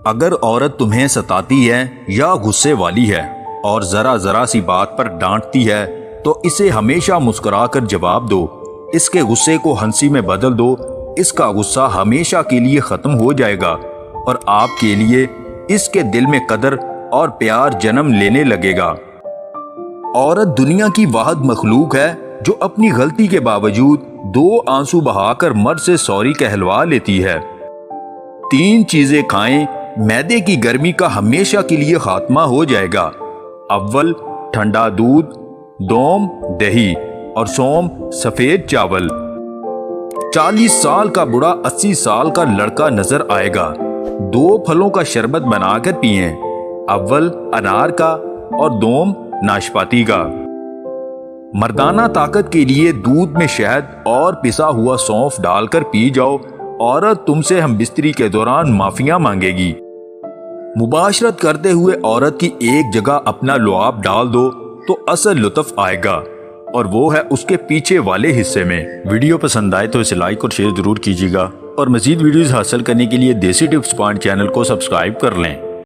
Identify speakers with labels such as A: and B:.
A: اگر عورت تمہیں ستاتی ہے یا غصے والی ہے اور ذرا سی بات پر ڈانٹتی ہے تو اسے ہمیشہ مسکرا کر جواب دو۔ اس کے غصے کو ہنسی میں بدل دو، اس کا غصہ ہمیشہ کے لیے ختم ہو جائے گا اور آپ کے لیے اس کے دل میں قدر اور پیار جنم لینے لگے گا۔ عورت دنیا کی واحد مخلوق ہے جو اپنی غلطی کے باوجود 2 آنسو بہا کر مرد سے سوری کہلوا لیتی ہے۔ 3 چیزیں کھائیں، معدے کی گرمی کا ہمیشہ کے لیے خاتمہ ہو جائے گا۔ اول ٹھنڈا دودھ، دوم دہی اور سوم سفید چاول۔ 40 سال کا بوڑھا 80 سال کا لڑکا نظر آئے گا۔ 2 پھلوں کا شربت بنا کر پئیں، اول انار کا اور دوم ناشپاتی کا۔ مردانہ طاقت کے لیے دودھ میں شہد اور پسا ہوا سونف ڈال کر پی جاؤ، عورت تم سے ہم بستری کے دوران معافیاں مانگے گی۔ مباشرت کرتے ہوئے عورت کی ایک جگہ اپنا لعاب ڈال دو تو اصل لطف آئے گا اور وہ ہے اس کے پیچھے والے حصے میں۔ ویڈیو پسند آئے تو اسے لائک اور شیئر ضرور کیجیے گا اور مزید ویڈیوز حاصل کرنے کے لیے دیسی ٹپس پوائنٹ چینل کو سبسکرائب کر لیں۔